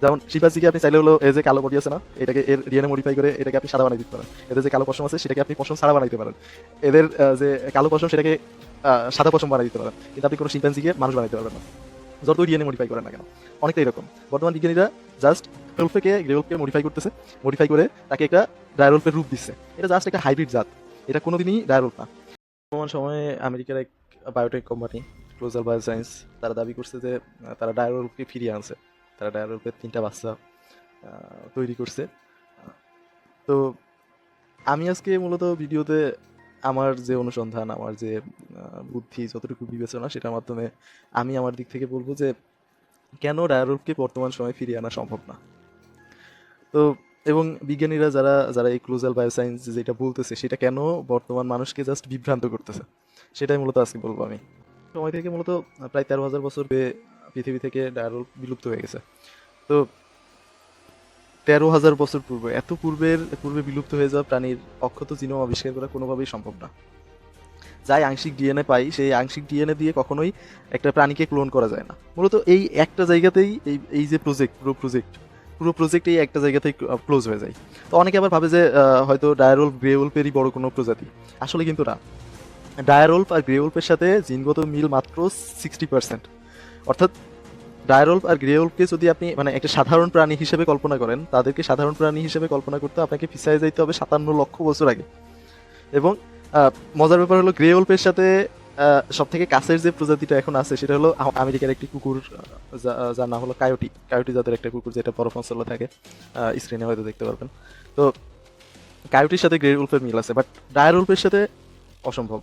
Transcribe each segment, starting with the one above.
যেমন শিম্পাঞ্জিকে আপনি চাইলে হলো এই যে কালো বডি আছে না, এটাকে এর ডিএনএ মডিফাই করে এটাকে আপনি সাদা বানিয়ে দিতে পারেন। এদের যে কালো পশম আছে সেটাকে আপনি পশম ছাড়া বানাইতে পারেন। এদের যে কালো পশম সেটাকে সাদা পশম বানিয়ে দিতে পারেন, কিন্তু আপনি কোনো শিম্পাঞ্জিকে মানুষ বানাইতে পারবেন না, যত ডিএনএ মডিফাই করেন না কেন। অনেকটা এরকম বর্তমান বিজ্ঞানীরা জাস্ট গ্রেউলফকে মডিফাই করতেছে, মডিফাই করে তাকে একটা ডায়ারোলফের রূপ দিচ্ছে। এটা জাস্ট একটা হাইব্রিড জাত, এটা কোনোদিনই ডায়ারোলফ না। বর্তমান সময়ে আমেরিকার এক বায়োটেক কোম্পানি ক্লোজাল বায়োসায়েন্স তারা দাবি করছে যে তারা ডায়ারোলফকে ফিরিয়ে আনছে। তারা ডায়ারোলফের 3টা বাচ্চা তৈরি করছে। তো আমি আজকে মূলত ভিডিওতে আমার যে অনুসন্ধান, আমার যে বুদ্ধি, যতটুকু বিবেচনা, সেটার মাধ্যমে আমি আমার দিক থেকে বলবো যে কেন ডায়ারোলফকে বর্তমান সময়ে ফিরিয়ে আনা সম্ভব না। তো এবং বিজ্ঞানীরা যারা যারা এই ক্লোজাল বায়োসায়েন্স যেটা বলতেছে সেটা কেন বর্তমান মানুষকে জাস্ট বিভ্রান্ত করতেছে, সেটাই মূলত আজকে বলবো আমি। সময় থেকে মূলত প্রায় 13,000 বছর পৃথিবী থেকে ডায়ারোলফ বিলুপ্ত হয়ে গেছে। তো 13,000 বছর পূর্বে, এত পূর্বে বিলুপ্ত হয়ে যাওয়া প্রাণীর অক্ষত জিনোম আবিষ্কার করা কোনোভাবেই সম্ভব না। যাই আংশিক ডিএনএ পাই, সেই আংশিক ডিএনএ দিয়ে কখনোই একটা প্রাণীকে ক্লোন করা যায় না। মূলত এই একটা জায়গাতেই এই এই যে পুরো প্রজেক্ট এই একটা জায়গাতেই ক্লোজ হয়ে যায়। তো অনেকে আবার ভাবে যে হয়তো ডায়ারোলফ গ্রেউলফেরই বড় কোনো প্রজাতি, আসলে কিন্তু না। ডায়ারোলফ আর গ্রেউলফের সাথে জিনগত মিল মাত্র 60%। অর্থাৎ ডায়ারোলফ আর গ্রেউলফকে যদি আপনি মানে একটা সাধারণ প্রাণী হিসেবে কল্পনা করেন, তাদেরকে সাধারণ প্রাণী হিসেবে কল্পনা করতে আপনাকে পিছায় যাইতে হবে 57 লক্ষ বছর আগে। এবং মজার ব্যাপার হলো গ্রেউলফের সাথে সব থেকে কাছের যে প্রজাতিটা এখন আছে সেটা হলো আমেরিকার একটি কুকুর, যার নাম হলো কায়োটি জাতের একটা কুকুর, যেটা বরফ অঞ্চলে থাকে। স্ক্রিনে হয়তো দেখতে পারবেন। তো কায়োটির সাথে গ্রেউলফের মিল আছে, বাট ডায়ারোলফের সাথে অসম্ভব।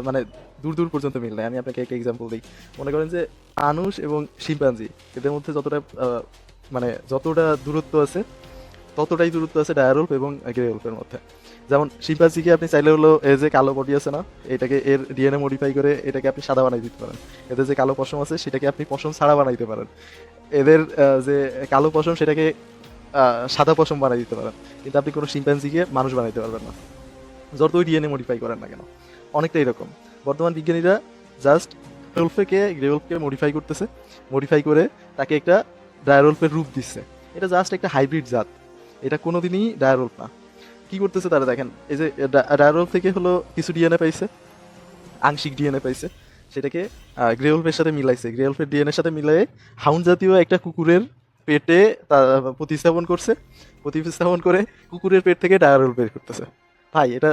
মানে দূর দূর পর্যন্ত মিল নাই। আমি আপনাকে একটা এক্সাম্পল দিই। মনে করেন যে মানুষ এবং শিম্পাঞ্জি, এদের মধ্যে মানে যতটা দূরত্ব আছে, ততটাই দূরত্ব আছে ডায়ারোলফ এবং গ্রেউলফের মধ্যে। যেমন শিম্পাঞ্জিকে আপনি চাইলে হলো এই যে কালো বডি আছে না, এটাকে এর ডিএনএ মডিফাই করে এটাকে আপনি সাদা বানিয়ে দিতে পারেন। এদের যে কালো পশম আছে সেটাকে আপনি পশম ছাড়া বানাইতে পারেন। এদের যে কালো পশম সেটাকে সাদা পশম বানিয়ে দিতে পারেন, কিন্তু আপনি কোনো শিম্পাঞ্জিকে মানুষ বানাইতে পারবেন না, যতই ডিএনএ মডিফাই করেন না কেন। অনেকটা এরকম বর্তমান বিজ্ঞানীরা জাস্ট গ্রেউলফকে মডিফাই করতেছে, মডিফাই করে তাকে একটা ডায়ারোলফের রূপ দিচ্ছে। এটা জাস্ট একটা হাইব্রিড জাত, এটা কোনোদিনই ডায়ারোলফ না। কি করতেছে তারা দেখেন, এই যে ডায়ারোলফ থেকে হলো কিছু ডিএনএ পাইছে, আংশিক ডিএনএ পাইছে, সেটাকে গ্রেউলফের সাথে মিলাইছে। গ্রেউলফের ডিএনএর সাথে মিলাই হাউন্ড জাতীয় একটা কুকুরের পেটে প্রতিস্থাপন করছে। প্রতিস্থাপন করে কুকুরের পেট থেকে ডায়ারোল বের করতেছে। ভাই এটা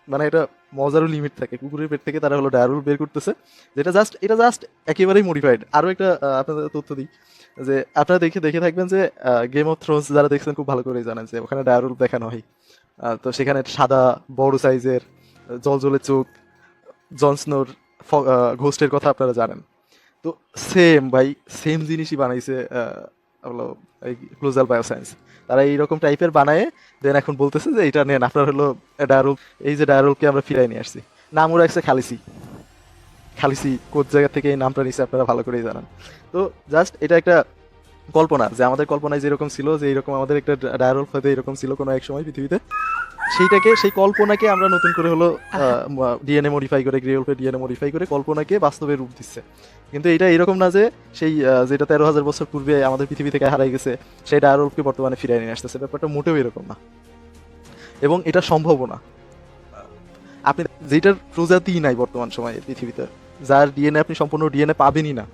মানে এটা মজারও লিমিট থাকে। কুকুরের পেট থেকে তারা হলো ডায়ারোল বের করতেছে, এটা জাস্ট একেবারেই মডিফাইড। আরও একটা আপনাদের তথ্য দিই, যে আপনারা দেখে দেখে থাকবেন যে গেম অফ থ্রোনস যারা দেখছেন খুব ভালো করেই জানেন যে ওখানে ডায়ারোল দেখানো হয়। তো সেখানে সাদা বড় সাইজের জলজলে চোখ জন স্নোর ঘোস্টের কথা আপনারা জানেন। তো সেম ভাই, সেম জিনিসই বানাইছে হলো এই ক্লোজাল বায়োসায়েন্স। তারা এইরকম টাইপের বানায় দেন এখন বলতেছে যে এটা নেন আপনার হলো ডায়ারোল। এই যে ডায়ারোলকে আমরা ফিরাই নিয়ে আসছি, নামও রাখছে খালিসি। খালিসি কোন জায়গা থেকে এই নামটা নিচ্ছে আপনারা ভালো করেই জানেন। তো জাস্ট এটা একটা কল্পনা, যে আমাদের কল্পনায় যেরকম ছিল যে এইরকম আমাদের একটা ডায়ারোল হয়তো এরকম ছিল কোনো এক সময় পৃথিবীতে, সেই কল্পনাকে আমরা নতুন করে হলো ডিএনএ মডিফাই করে, গ্রেউলফের ডিএনএ মডিফাই করে কল্পনাকে বাস্তবে রূপ দিচ্ছে। কিন্তু এটা এরকম না যে সেই যেটা 13,000 বছর পূর্বে আমাদের পৃথিবী থেকে হারাই গেছে সেই ডায়ারোলফকে বর্তমানে ফিরিয়ে নিয়ে আসতেছে। ব্যাপারটা মোটেও এরকম না, এবং এটা সম্ভবও না। আপনি যেটার প্রজাতিই নাই বর্তমান সময়ে পৃথিবীতে, যার ডিএনএ আপনি সম্পূর্ণ ডিএনএ পাবেনই না,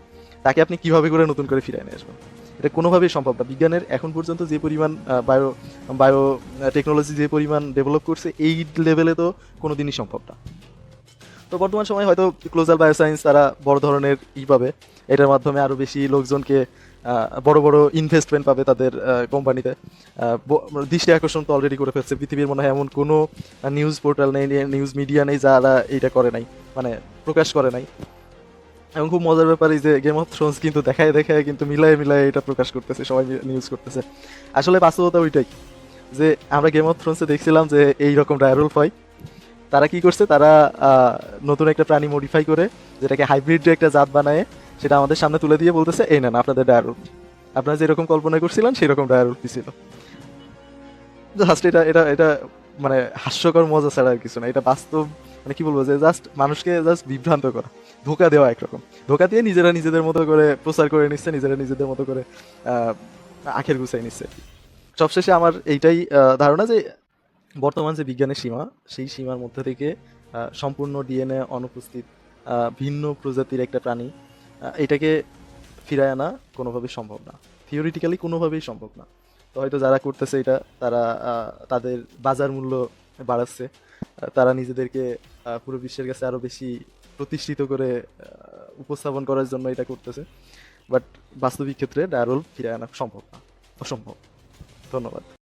তাকে আপনি কিভাবে করে নতুন করে ফিরিয়ে নিয়ে আসবেন? এটা কোনোভাবেই সম্ভব না। বিজ্ঞানের এখন পর্যন্ত যে পরিমাণ বায়ো বায়ো টেকনোলজি যে পরিমাণ ডেভেলপ করছে, এই লেভেলে তো কোনোদিনই সম্ভব না। তো বর্তমান সময়ে হয়তো ক্লোজাল বায়োসায়েন্স তারা বড় ধরনের পাবে, এটার মাধ্যমে আরও বেশি লোকজনকে বড় বড় ইনভেস্টমেন্ট পাবে তাদের কোম্পানিতে। দৃষ্টি আকর্ষণ তো অলরেডি করে ফেলছে। পৃথিবীর মনে হয় এমন কোনো নিউজ পোর্টাল নেই, নিউজ মিডিয়া নেই যারা এইটা করে নাই, মানে প্রকাশ করে নাই। এবং খুব মজার ব্যাপার, এই যে গেম অফ থ্রোনস কিন্তু দেখায় দেখায় কিন্তু মিলায়ে মিলায়ে এটা প্রকাশ করতেছে, সবাই নিউজ করতেছে। আসলে বাস্তবতা ওইটাই, যে আমরা গেম অফ থ্রোনসে দেখছিলাম যে এইরকম ডায়ারোলফ হয়। তারা কি করছে, তারা নতুন একটা প্রাণী মডিফাই করে, যেটাকে হাইব্রিড একটা জাত বানায়, সেটা আমাদের সামনে তুলে দিয়ে বলতেছে এই নেন আপনাদের ডায়ারোলফ। আপনারা যেরকম কল্পনা করছিলেন সেরকম ডায়ারোলফই ছিল। জাস্ট এটা এটা এটা মানে হাস্যকর মজা ছাড়া আর কিছু না। এটা বাস্তব, মানে কি বলবো, যে জাস্ট মানুষকে জাস্ট বিভ্রান্ত করা, ধোকা দেওয়া একরকম। ধোকা দিয়ে নিজেরা নিজেদের মতো করে প্রচার করে নিচ্ছে, নিজেরা নিজেদের মতো করে আখের গুছাই নিচ্ছে আর কি। সবশেষে আমার এইটাই ধারণা যে বর্তমান যে বিজ্ঞানের সীমা, সেই সীমার মধ্যে থেকে সম্পূর্ণ ডিএনএ অনুপস্থিত ভিন্ন প্রজাতির একটা প্রাণী, এটাকে ফিরায় আনা কোনোভাবেই সম্ভব না, থিওরিটিক্যালি কোনোভাবেই সম্ভব না। তো হয়তো যারা করতেছে এটা, তারা তাদের বাজার মূল্য বাড়াচ্ছে, তারা নিজেদেরকে পুরো বিশ্বের কাছে আরো বেশি প্রতিষ্ঠিত করে উপস্থাপন করার জন্য এটা করতেছে। বাট বাস্তবিক ক্ষেত্রে ডায়ারোল ফিরায় আনা সম্ভব না, অসম্ভব। ধন্যবাদ।